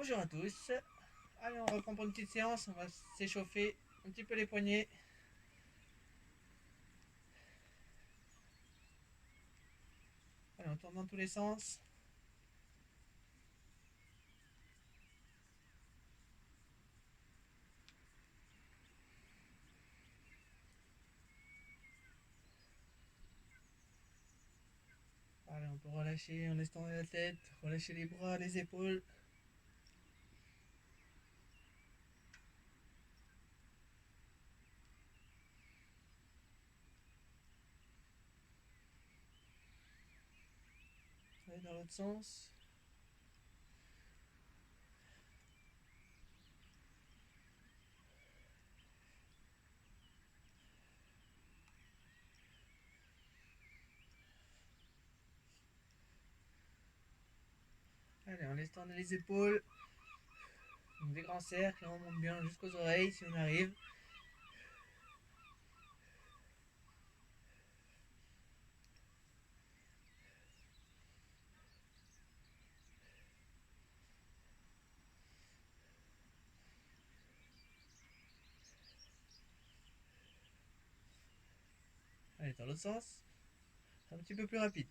Bonjour à tous. Allez, on reprend pour une petite séance. On va s'échauffer un petit peu les poignets. Allez, on tourne dans tous les sens. Allez, on peut relâcher en laisse tomber la tête, relâcher les bras, les épaules. Allez, dans l'autre sens. Allez, on laisse tourner les épaules. Donc, des grands cercles, on monte bien jusqu'aux oreilles si on arrive. Allez, dans l'autre sens. Un petit peu plus rapide.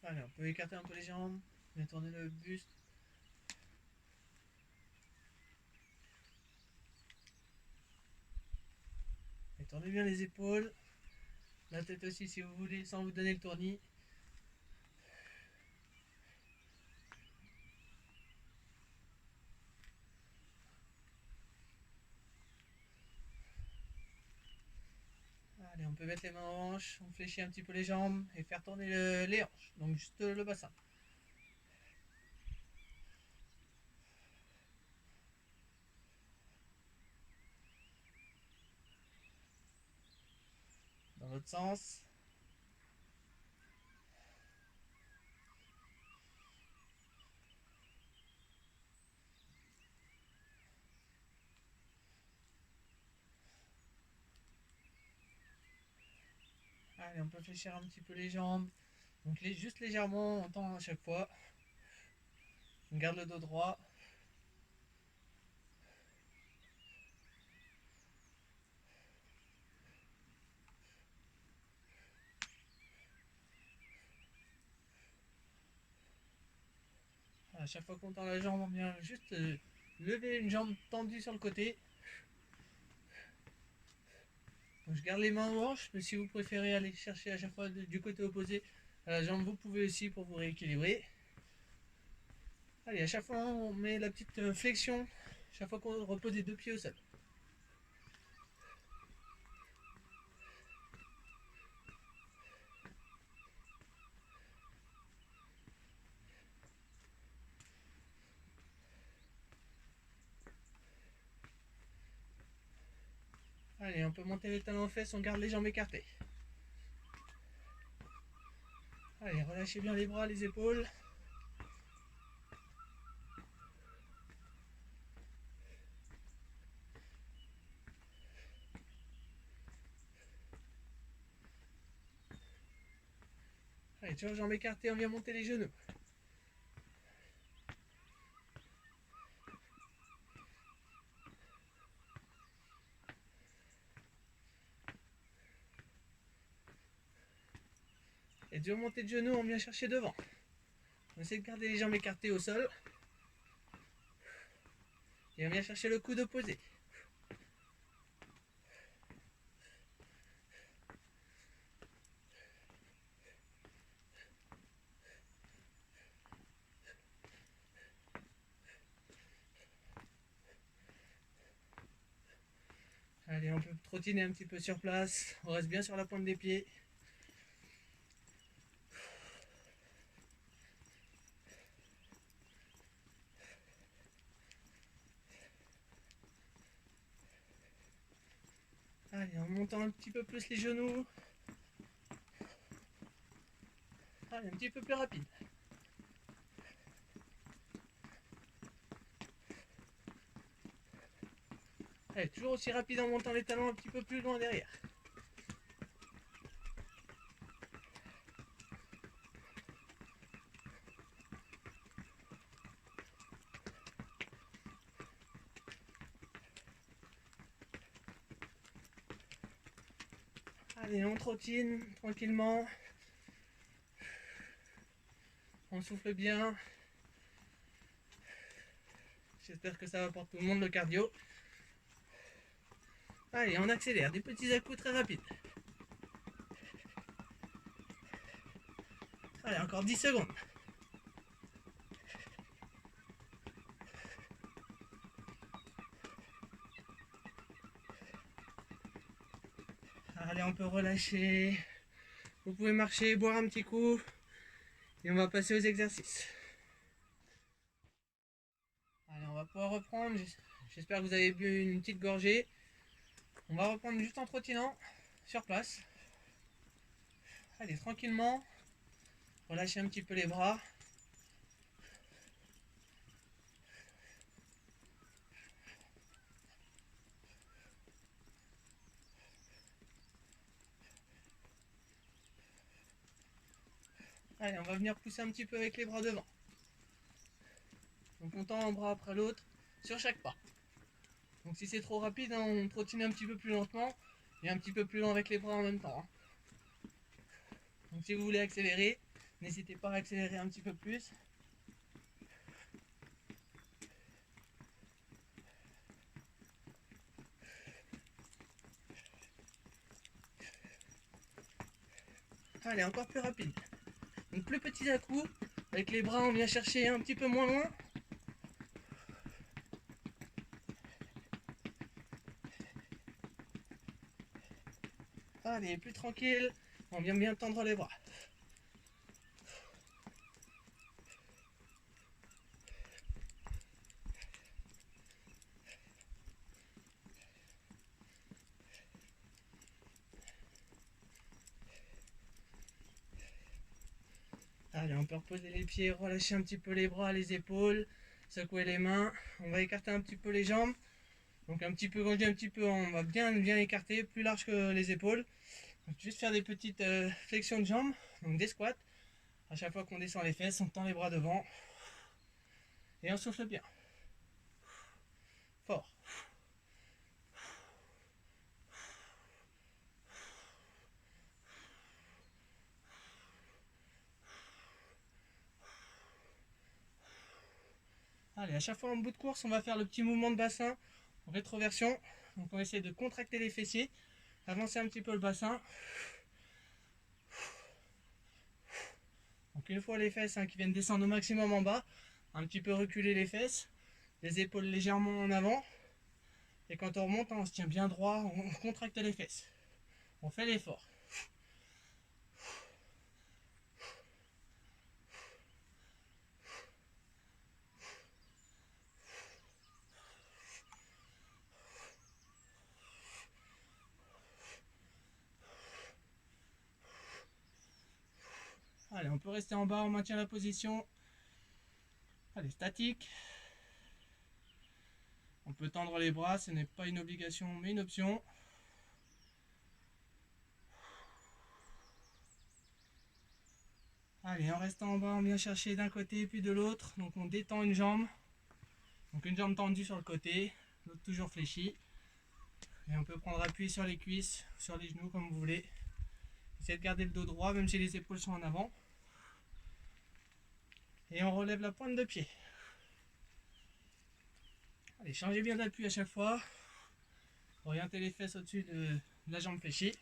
Allez, on peut écarter un peu les jambes, bien tourner le buste. Et tournez bien les épaules. La tête aussi si vous voulez, sans vous donner le tournis. Allez, on peut mettre les mains aux hanches, on fléchit un petit peu les jambes et faire tourner les hanches, donc juste le bassin. Dans l'autre sens. Allez, on peut fléchir un petit peu les jambes, donc juste légèrement, on tend à chaque fois. On garde le dos droit. À chaque fois qu'on tend la jambe, on vient juste lever une jambe tendue sur le côté. Donc je garde les mains aux hanches, mais si vous préférez aller chercher à chaque fois du côté opposé à la jambe, vous pouvez aussi pour vous rééquilibrer. Allez, à chaque fois on met la petite flexion, chaque fois qu'on repose les deux pieds au sol. Allez, on peut monter les talons aux fesses, on garde les jambes écartées. Allez, relâchez bien les bras, les épaules. Allez, toujours jambes écartées, on vient monter les genoux. Et toujours montée de genoux, on vient chercher devant. On essaie de garder les jambes écartées au sol. Et on vient chercher le coude opposé. Allez, on peut trottiner un petit peu sur place. On reste bien sur la pointe des pieds. Allez, en montant un petit peu plus les genoux. Allez, un petit peu plus rapide. Allez, toujours aussi rapide en montant les talons un petit peu plus loin derrière. Allez, on trottine tranquillement. On souffle bien. J'espère que ça va pour tout le monde le cardio. Allez, on accélère, des petits à-coups très rapides. Allez, encore 10 secondes. Allez, on peut relâcher. Vous pouvez marcher, boire un petit coup. Et on va passer aux exercices. Allez, on va pouvoir reprendre. J'espère que vous avez bu une petite gorgée. On va reprendre juste en trottinant sur place. Allez, tranquillement. Relâchez un petit peu les bras. Allez, on va venir pousser un petit peu avec les bras devant. Donc on tend un bras après l'autre sur chaque pas. Donc si c'est trop rapide, hein, on trottine un petit peu plus lentement et un petit peu plus lent avec les bras en même temps. Hein. Donc si vous voulez accélérer, n'hésitez pas à accélérer un petit peu plus. Allez, encore plus rapide. Donc plus petit à coup, avec les bras on vient chercher un petit peu moins loin. Allez, plus tranquille, on vient bien tendre les bras. Allez, on peut reposer les pieds, relâcher un petit peu les bras, les épaules, secouer les mains. On va écarter un petit peu les jambes. Donc un petit peu, quand je dis un petit peu, on va bien écarter, plus large que les épaules. Donc juste faire des petites flexions de jambes, donc des squats. À chaque fois qu'on descend les fesses, on tend les bras devant. Et on souffle bien. Fort. Allez, à chaque fois en bout de course, on va faire le petit mouvement de bassin en rétroversion. Donc on va essayer de contracter les fessiers, avancer un petit peu le bassin. Donc une fois les fesses qui viennent descendre au maximum en bas, un petit peu reculer les fesses, les épaules légèrement en avant. Et quand on remonte, on se tient bien droit, on contracte les fesses. On fait l'effort. Allez, on peut rester en bas, on maintient la position. Allez, statique. On peut tendre les bras, ce n'est pas une obligation mais une option. Allez, en restant en bas, on vient chercher d'un côté puis de l'autre. Donc on détend une jambe. Donc une jambe tendue sur le côté, l'autre toujours fléchie. Et on peut prendre appui sur les cuisses, sur les genoux comme vous voulez. Essayez de garder le dos droit même si les épaules sont en avant. Et on relève la pointe de pied. Allez, changez bien d'appui à chaque fois. Orientez les fesses au-dessus de la jambe fléchie.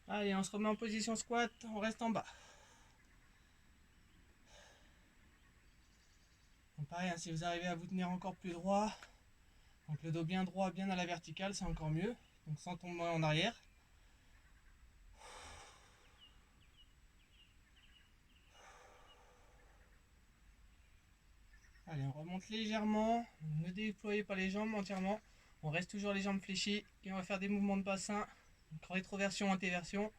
Allez, on se remet en position squat, on reste en bas. Donc pareil, si vous arrivez à vous tenir encore plus droit, donc le dos bien droit, bien à la verticale, c'est encore mieux. Donc sans tomber en arrière. Allez, on remonte légèrement, ne déployez pas les jambes entièrement. On reste toujours les jambes fléchies et on va faire des mouvements de bassin Donc, rétroversion, antéversion.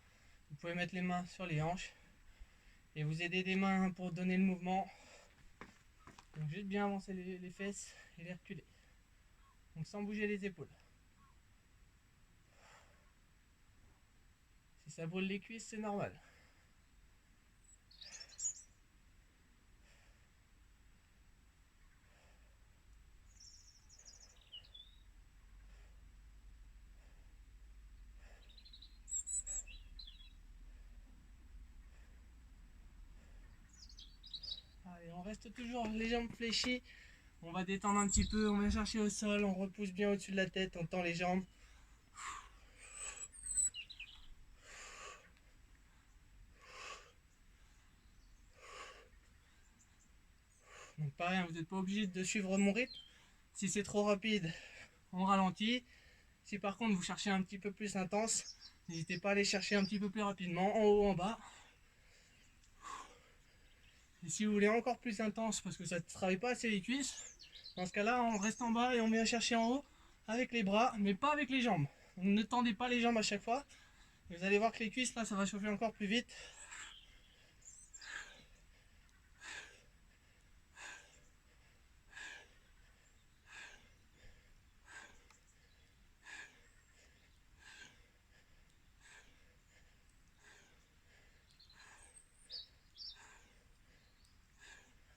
Vous pouvez mettre les mains sur les hanches et vous aider des mains pour donner le mouvement. Donc juste bien avancer les fesses et les reculer. Donc sans bouger les épaules. Si ça brûle les cuisses, c'est normal. Allez, on reste toujours les jambes fléchies. On va détendre un petit peu, on va chercher au sol, on repousse bien au-dessus de la tête, on tend les jambes. Donc pareil, vous n'êtes pas obligé de suivre mon rythme. Si c'est trop rapide, on ralentit. Si par contre vous cherchez un petit peu plus intense, n'hésitez pas à aller chercher un petit peu plus rapidement, en haut, en bas. Et si vous voulez encore plus intense, parce que ça ne travaille pas assez les cuisses, dans ce cas-là, on reste en bas et on vient chercher en haut avec les bras, mais pas avec les jambes. Donc, ne tendez pas les jambes à chaque fois. Vous allez voir que les cuisses, là, ça va chauffer encore plus vite.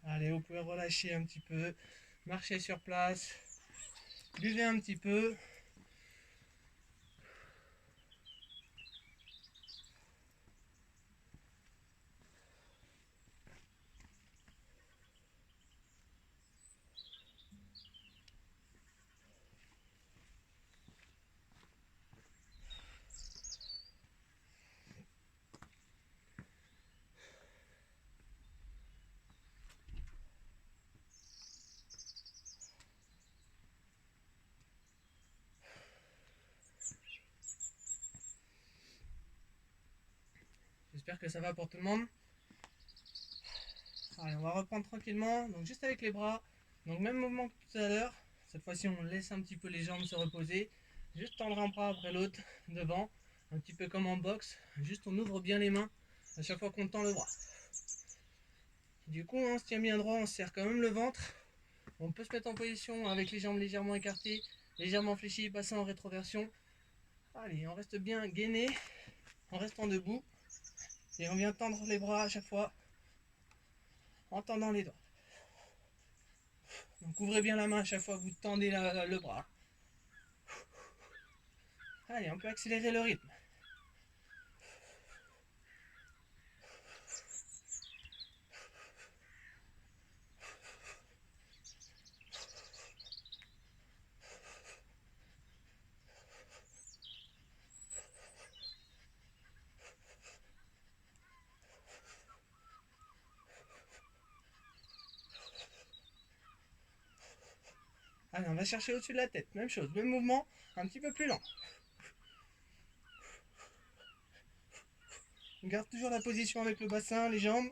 Allez, vous pouvez relâcher un petit peu, marcher sur place, buvez un petit peu. J'espère que ça va pour tout le monde. Allez, on va reprendre tranquillement, donc juste avec les bras. Donc même mouvement que tout à l'heure. Cette fois-ci, on laisse un petit peu les jambes se reposer. Juste tendre un bras après l'autre devant, un petit peu comme en boxe. Juste on ouvre bien les mains à chaque fois qu'on tend le bras. Du coup, on se tient bien droit, on serre quand même le ventre. On peut se mettre en position avec les jambes légèrement écartées, légèrement fléchies, passant en rétroversion. Allez, on reste bien gainé en restant debout. Et on vient tendre les bras à chaque fois en tendant les doigts. Donc ouvrez bien la main à chaque fois que vous tendez le bras. Allez, on peut accélérer le rythme. Allez, on va chercher au-dessus de la tête. Même chose, même mouvement, un petit peu plus lent. On garde toujours la position avec le bassin, les jambes.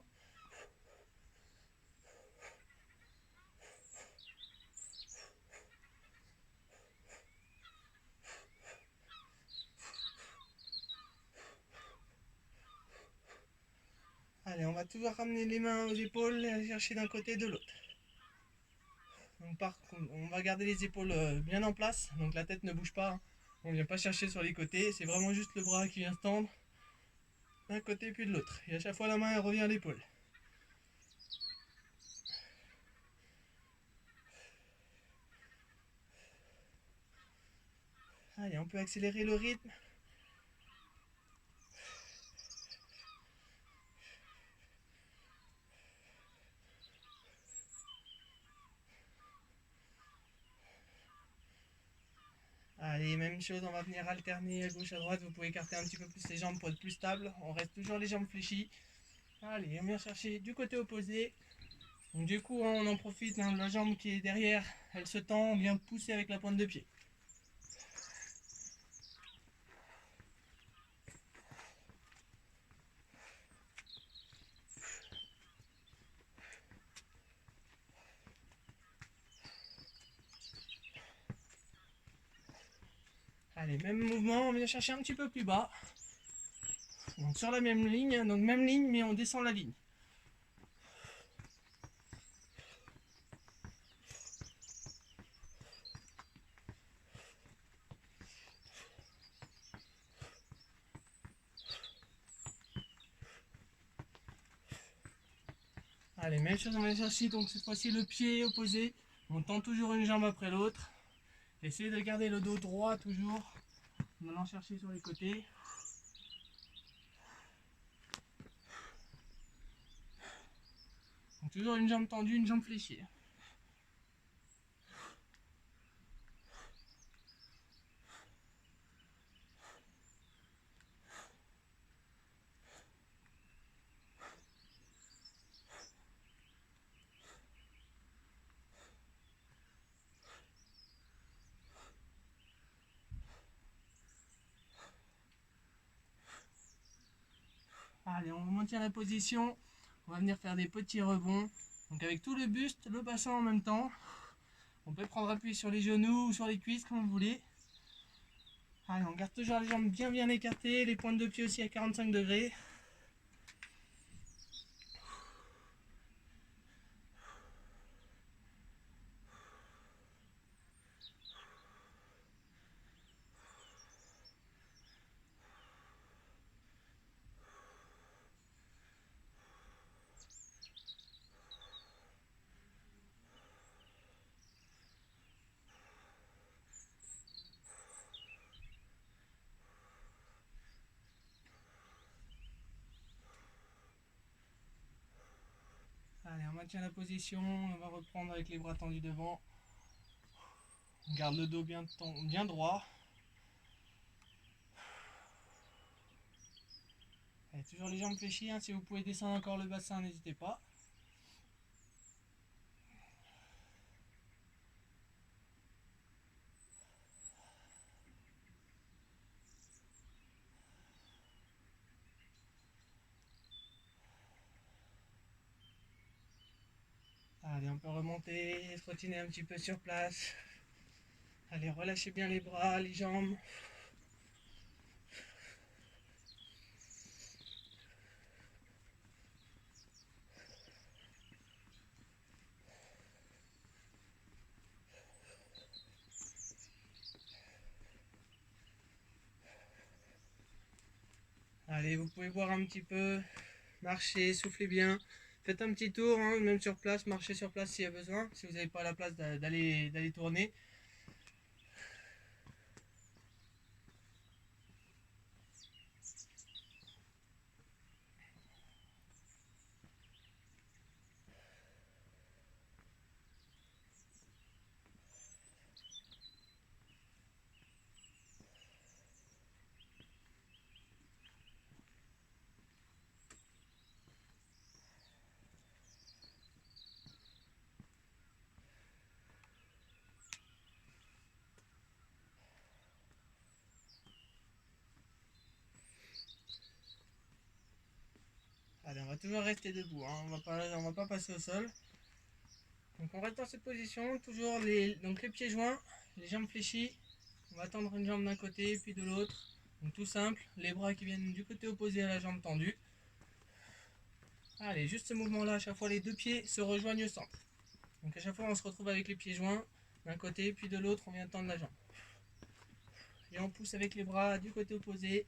Allez, on va toujours ramener les mains aux épaules et aller chercher d'un côté et de l'autre. Donc on va garder les épaules bien en place, donc la tête ne bouge pas. On ne vient pas chercher sur les côtés, c'est vraiment juste le bras qui vient se tendre d'un côté puis de l'autre. Et à chaque fois la main elle revient à l'épaule. Allez, on peut accélérer le rythme. Allez, même chose, on va venir alterner à gauche à droite. Vous pouvez écarter un petit peu plus les jambes pour être plus stable. On reste toujours les jambes fléchies. Allez, on vient chercher du côté opposé. Donc du coup, on en profite, hein, la jambe qui est derrière, elle se tend, on vient pousser avec la pointe de pied. Allez, même mouvement, on vient chercher un petit peu plus bas. Donc sur la même ligne, donc même ligne, mais on descend la ligne. Allez, même chose, on va chercher donc cette fois-ci le pied opposé. On tend toujours une jambe après l'autre. Essayez de garder le dos droit toujours. En allant chercher sur les côtés. Donc toujours une jambe tendue, une jambe fléchie. Allez, on maintient la position. On va venir faire des petits rebonds. Donc avec tout le buste, le bassin en même temps. On peut prendre appui sur les genoux ou sur les cuisses comme vous voulez. Allez, on garde toujours les jambes bien écartées, les pointes de pied aussi à 45 degrés. Allez, on maintient la position, on va reprendre avec les bras tendus devant. On garde le dos bien droit. Allez, toujours les jambes fléchies, hein. Si vous pouvez descendre encore le bassin, n'hésitez pas. Allez, on peut remonter, se trottiner un petit peu sur place. Allez, relâchez bien les bras, les jambes. Allez, vous pouvez boire un petit peu, marcher, soufflez bien. Faites un petit tour, hein, même sur place, marchez sur place s'il y a besoin, si vous n'avez pas la place d'aller tourner. Allez, on va toujours rester debout, hein, on va pas passer au sol. Donc on reste dans cette position, toujours donc les pieds joints, les jambes fléchies. On va tendre une jambe d'un côté puis de l'autre. Donc tout simple, les bras qui viennent du côté opposé à la jambe tendue. Allez, juste ce mouvement-là, à chaque fois les deux pieds se rejoignent au centre. Donc à chaque fois on se retrouve avec les pieds joints d'un côté puis de l'autre, on vient tendre la jambe. Et on pousse avec les bras du côté opposé.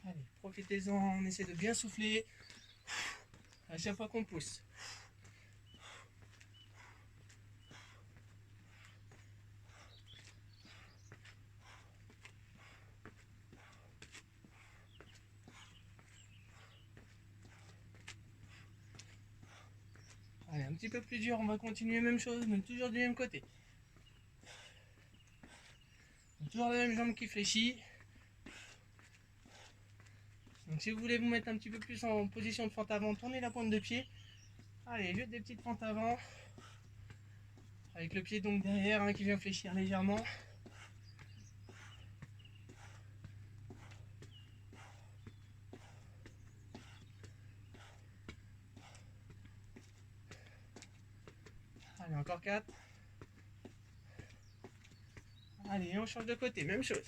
Allez, profitez-en, on essaie de bien souffler à chaque fois qu'on pousse. Allez, un petit peu plus dur, on va continuer même chose, mais toujours du même côté. Donc, toujours la même jambe qui fléchit. Donc si vous voulez vous mettre un petit peu plus en position de fente avant, tournez la pointe de pied. Allez, juste des petites fentes avant. Avec le pied donc derrière, hein, qui vient fléchir légèrement. Allez, encore 4. Allez, on change de côté, même chose.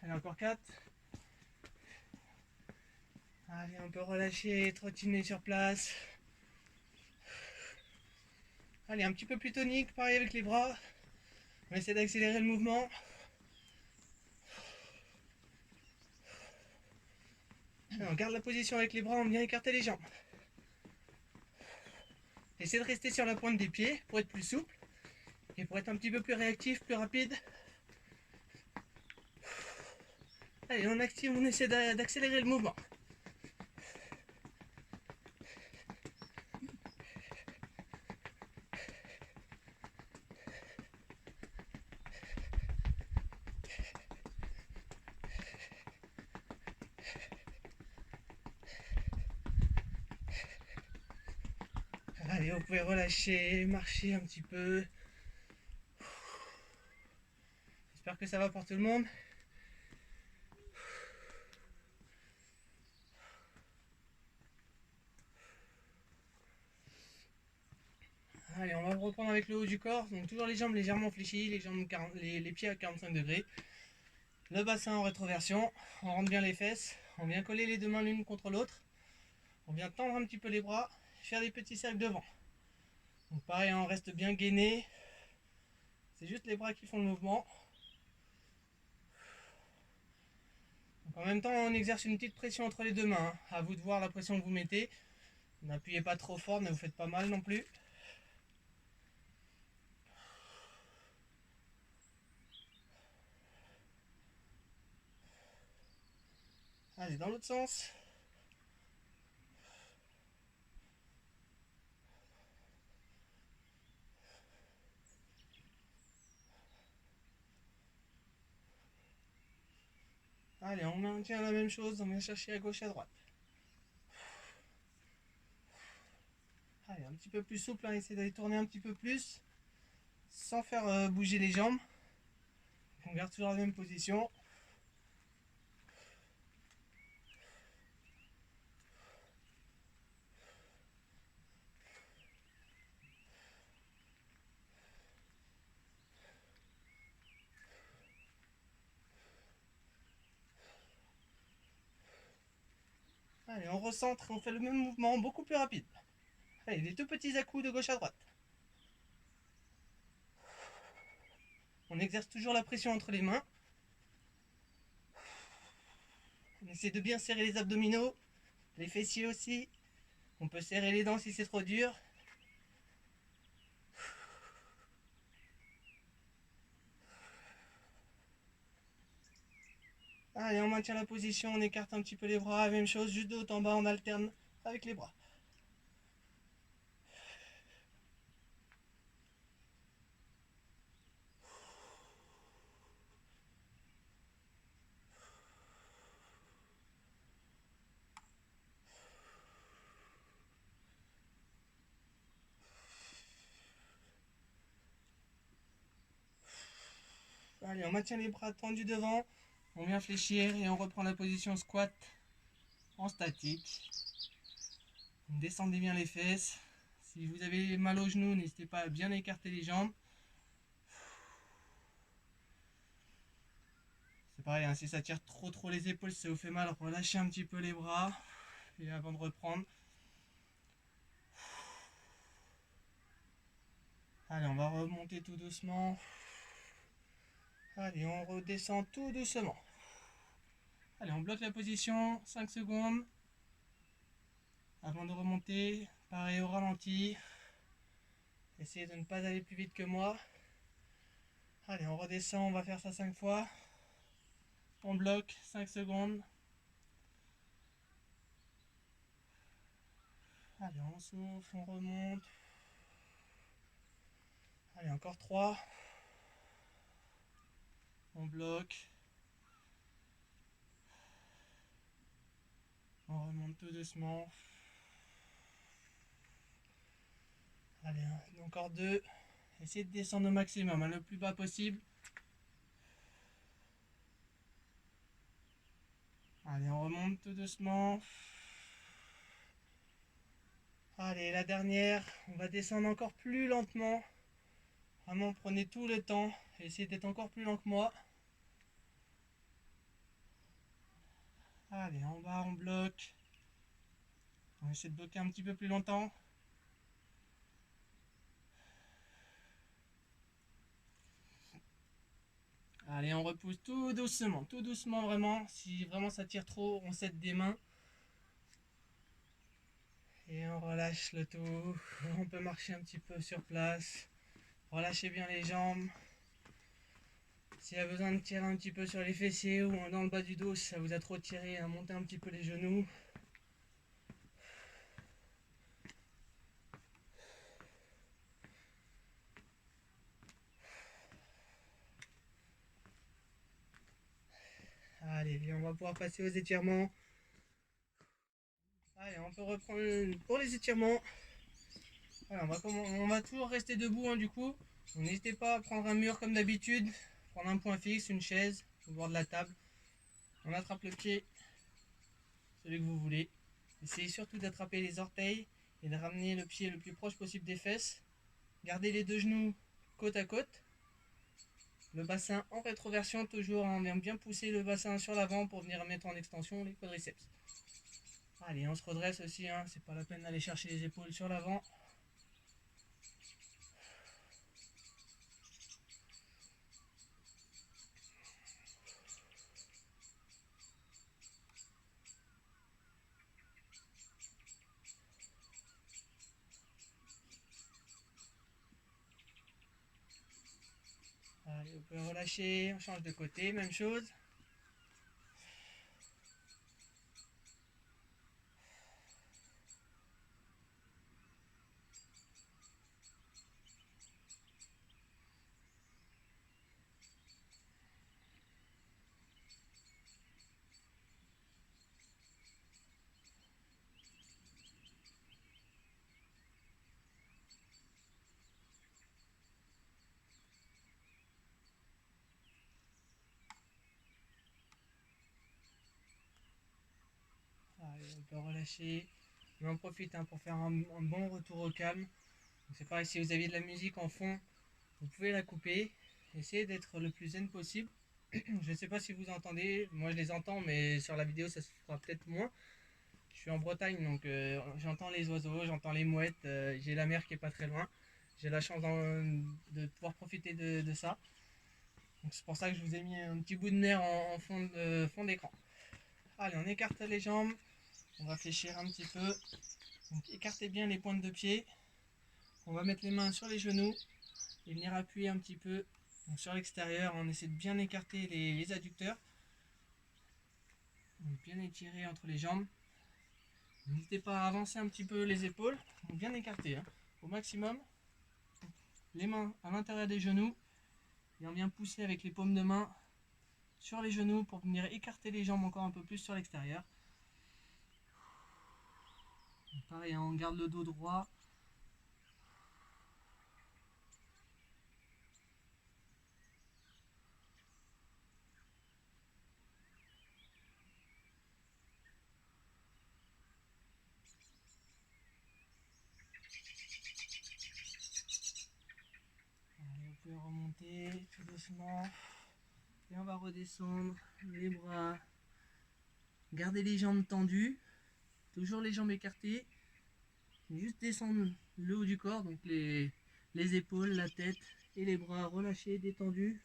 Allez, encore 4. Allez, on peut relâcher, trottiner sur place. Allez, un petit peu plus tonique, pareil avec les bras. On essaie d'accélérer le mouvement. Allez, on garde la position avec les bras, on vient écarter les jambes. Essayez de rester sur la pointe des pieds pour être plus souple et pour être un petit peu plus réactif, plus rapide. Allez, on active, on essaie d'accélérer le mouvement. Allez, vous pouvez relâcher, marcher un petit peu. J'espère que ça va pour tout le monde. Allez, on va reprendre avec le haut du corps. Donc toujours les jambes légèrement fléchies, les pieds à 45 degrés. Le bassin en rétroversion. On rentre bien les fesses. On vient coller les deux mains l'une contre l'autre. On vient tendre un petit peu les bras. Faire des petits cercles devant. Donc pareil, on reste bien gainé. C'est juste les bras qui font le mouvement. Donc en même temps, on exerce une petite pression entre les deux mains. À vous de voir la pression que vous mettez. N'appuyez pas trop fort, ne vous faites pas mal non plus. Allez, dans l'autre sens. Allez, on maintient la même chose, on vient chercher à gauche, à droite. Allez, un petit peu plus souple, hein, essayez d'aller tourner un petit peu plus, sans faire bouger les jambes. On garde toujours la même position. Allez, on recentre et on fait le même mouvement, beaucoup plus rapide. Allez, des tout petits à-coups de gauche à droite. On exerce toujours la pression entre les mains. On essaie de bien serrer les abdominaux, les fessiers aussi. On peut serrer les dents si c'est trop dur. Allez, on maintient la position, on écarte un petit peu les bras. Même chose, juste de haut en bas, on alterne avec les bras. Allez, on maintient les bras tendus devant. On vient fléchir et on reprend la position squat en statique. Descendez bien les fesses. Si vous avez mal aux genoux, n'hésitez pas à bien écarter les jambes. C'est pareil, hein, si ça tire trop les épaules, si ça vous fait mal, relâchez un petit peu les bras. Et avant de reprendre. Allez, on va remonter tout doucement. Allez, on redescend tout doucement. Allez, on bloque la position, 5 secondes. Avant de remonter, pareil au ralenti. Essayez de ne pas aller plus vite que moi. Allez, on redescend, on va faire ça 5 fois. On bloque, 5 secondes. Allez, on souffle, on remonte. Allez, encore 3. On bloque. On remonte tout doucement. Allez, encore 2. Essayez de descendre au maximum, hein, le plus bas possible. Allez, on remonte tout doucement. Allez, la dernière. On va descendre encore plus lentement. Vraiment, prenez tout le temps. Essayez d'être encore plus lent que moi. Allez, en bas, on bloque. On va essayer de bloquer un petit peu plus longtemps. Allez, on repousse tout doucement vraiment. Si vraiment ça tire trop, on s'aide des mains. Et on relâche le tout. On peut marcher un petit peu sur place. Relâchez bien les jambes. S'il y a besoin de tirer un petit peu sur les fessiers ou dans le bas du dos, si ça vous a trop tiré, montez un petit peu les genoux. Allez, on va pouvoir passer aux étirements. Allez, on peut reprendre pour les étirements. Voilà, on va toujours rester debout du coup. Donc, n'hésitez pas à prendre un mur comme d'habitude. Prendre un point fixe, une chaise au bord de la table. On attrape le pied, celui que vous voulez. Essayez surtout d'attraper les orteils et de ramener le pied le plus proche possible des fesses. Gardez les deux genoux côte à côte. Le bassin en rétroversion toujours, on vient bien pousser le bassin sur l'avant pour venir mettre en extension les quadriceps. Allez, on se redresse aussi, c'est pas la peine d'aller chercher les épaules sur l'avant. Allez, vous pouvez relâcher, on change de côté, même chose. Allez, on peut relâcher. Mais on profite pour faire un bon retour au calme. C'est pareil, si vous aviez de la musique en fond, vous pouvez la couper. Essayez d'être le plus zen possible. Je ne sais pas si vous entendez, moi je les entends, mais sur la vidéo ça se fera peut-être moins. Je suis en Bretagne, donc j'entends les oiseaux, j'entends les mouettes, j'ai la mer qui est pas très loin. J'ai la chance de pouvoir profiter de ça. Donc c'est pour ça que je vous ai mis un petit bout de nerf en fond d'écran. Allez, on écarte les jambes, on va fléchir un petit peu. Donc écartez bien les pointes de pied. On va mettre les mains sur les genoux et venir appuyer un petit peu donc sur l'extérieur. On essaie de bien écarter les adducteurs. Donc bien étirer entre les jambes. N'hésitez pas à avancer un petit peu les épaules, donc bien écarter au maximum. Les mains à l'intérieur des genoux et on vient pousser avec les paumes de main sur les genoux pour venir écarter les jambes encore un peu plus sur l'extérieur. Pareil, on garde le dos droit. Allez, vous pouvez remonter tout doucement. Et on va redescendre les bras. Gardez les jambes tendues. Toujours les jambes écartées. Juste descendre le haut du corps, donc les épaules, la tête et les bras relâchés, détendus.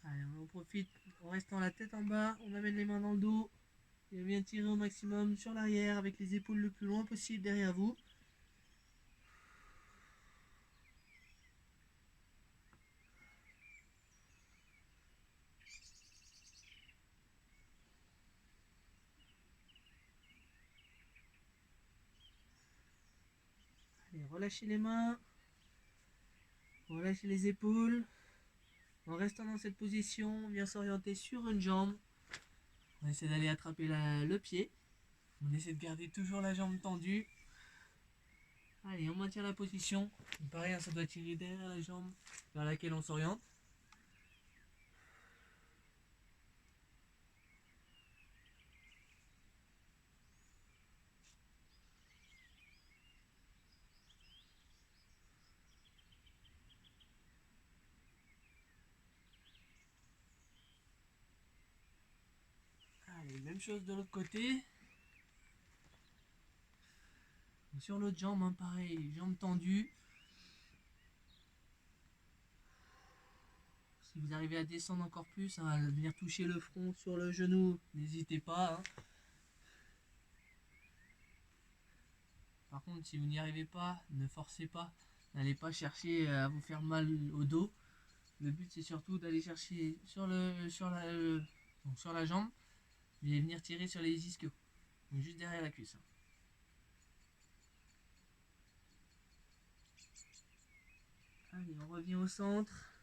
Allez, on en profite en restant la tête en bas, on amène les mains dans le dos et on vient tirer au maximum sur l'arrière avec les épaules le plus loin possible derrière vous. relâchez les mains, relâchez les épaules. En restant dans cette position, on vient s'orienter sur une jambe. On essaie d'aller attraper le pied. On essaie de garder toujours la jambe tendue. Allez, on maintient la position. Pareil, ça doit tirer derrière la jambe vers laquelle on s'oriente. Allez, même chose de l'autre côté. Sur l'autre jambe, hein, pareil, jambe tendue. Si vous arrivez à descendre encore plus, hein, à venir toucher le front sur le genou, n'hésitez pas. Hein. Par contre, si vous n'y arrivez pas, ne forcez pas. N'allez pas chercher à vous faire mal au dos. Le but, c'est surtout d'aller chercher sur la jambe et venir tirer sur les ischios. Donc juste derrière la cuisse. Allez, on revient au centre.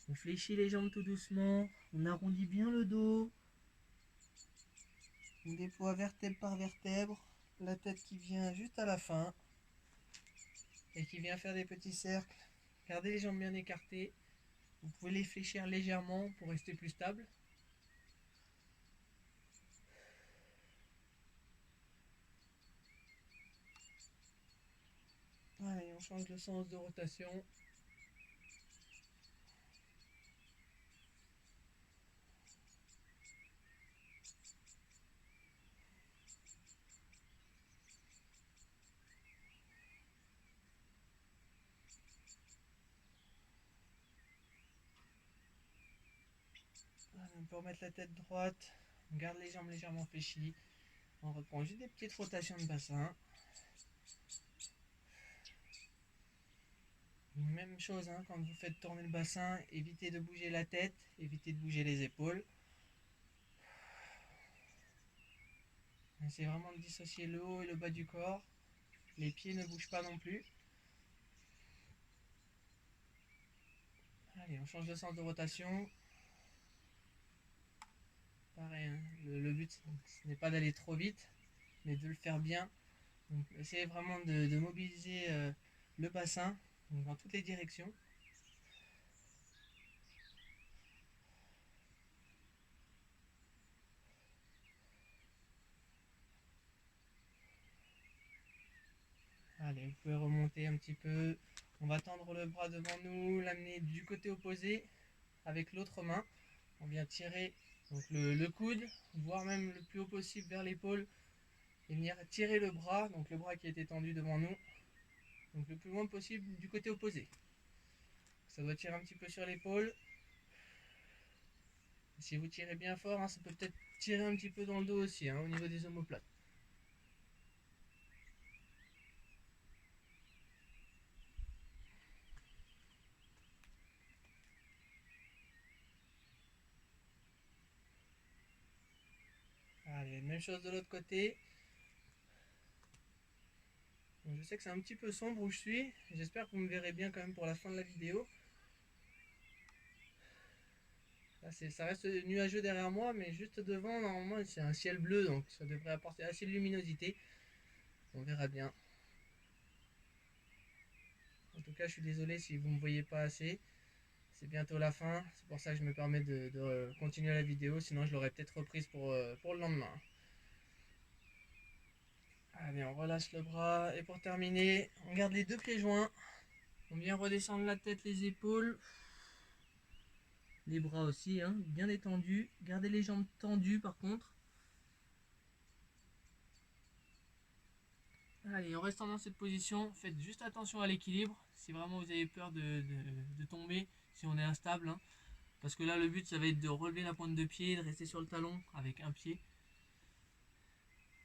On fléchit les jambes tout doucement. On arrondit bien le dos. On déploie vertèbre par vertèbre. La tête qui vient juste à la fin. Et qui vient faire des petits cercles. Gardez les jambes bien écartées. Vous pouvez les fléchir légèrement pour rester plus stable. Allez, on change le sens de rotation. Allez, on peut remettre la tête droite. On garde les jambes légèrement fléchies. On reprend juste des petites rotations de bassin. Même chose, hein, quand vous faites tourner le bassin, évitez de bouger la tête, évitez de bouger les épaules. Essayez vraiment de dissocier le haut et le bas du corps. Les pieds ne bougent pas non plus. Allez, on change de sens de rotation. Pareil, hein, le but ce n'est pas d'aller trop vite, mais de le faire bien. Donc, essayez vraiment de mobiliser le bassin donc, dans toutes les directions. Allez, vous pouvez remonter un petit peu. On va tendre le bras devant nous, l'amener du côté opposé avec l'autre main. On vient tirer donc le coude, voire même le plus haut possible vers l'épaule. Et venir tirer le bras, donc le bras qui est étendu devant nous. Donc le plus loin possible du côté opposé. Ça doit tirer un petit peu sur l'épaule. Si vous tirez bien fort, hein, ça peut peut-être tirer un petit peu dans le dos aussi, hein, au niveau des omoplates. Allez, même chose de l'autre côté. Donc, je sais que c'est un petit peu sombre où je suis. J'espère que vous me verrez bien quand même pour la fin de la vidéo. Là, ça reste nuageux derrière moi, mais juste devant, normalement, c'est un ciel bleu, donc ça devrait apporter assez de luminosité. On verra bien. En tout cas, je suis désolé si vous ne me voyez pas assez. C'est bientôt la fin, c'est pour ça que je me permets de continuer la vidéo, sinon je l'aurais peut-être reprise pour le lendemain. Allez, on relâche le bras, et pour terminer, on garde les deux pieds joints. On vient redescendre la tête, les épaules. Les bras aussi, hein, bien détendus. Gardez les jambes tendues par contre. Allez, en restant dans cette position, faites juste attention à l'équilibre. Si vraiment vous avez peur de tomber, si on est instable. Hein, parce que là, le but, ça va être de relever la pointe de pied, de rester sur le talon avec un pied.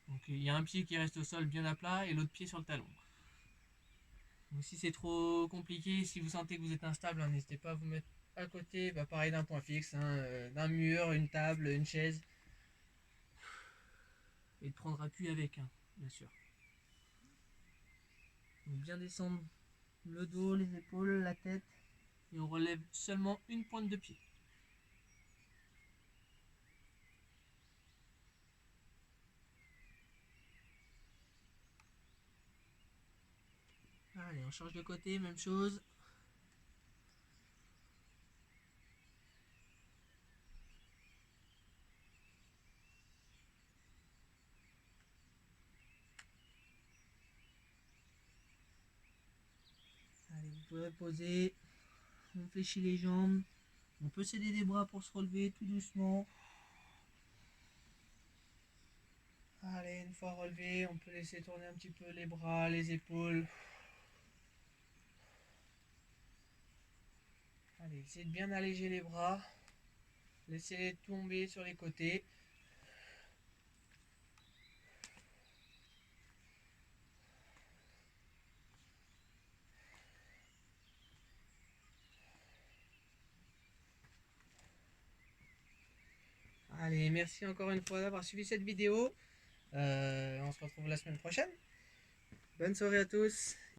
Donc il y a un pied qui reste au sol bien à plat et l'autre pied sur le talon. Donc si c'est trop compliqué, si vous sentez que vous êtes instable, hein, n'hésitez pas à vous mettre à côté, pareil d'un point fixe, hein, d'un mur, une table, une chaise. Et de prendre appui avec, hein, bien sûr. Donc bien descendre le dos, les épaules, la tête. Et on relève seulement une pointe de pied. Allez, on change de côté, même chose. Allez, vous pouvez poser. On fléchit les jambes. On peut s'aider des bras pour se relever tout doucement. Allez, une fois relevé, on peut laisser tourner un petit peu les bras, les épaules. Allez, essayez de bien alléger les bras. Laissez-les tomber sur les côtés. Allez, merci encore une fois d'avoir suivi cette vidéo. On se retrouve la semaine prochaine. Bonne soirée à tous.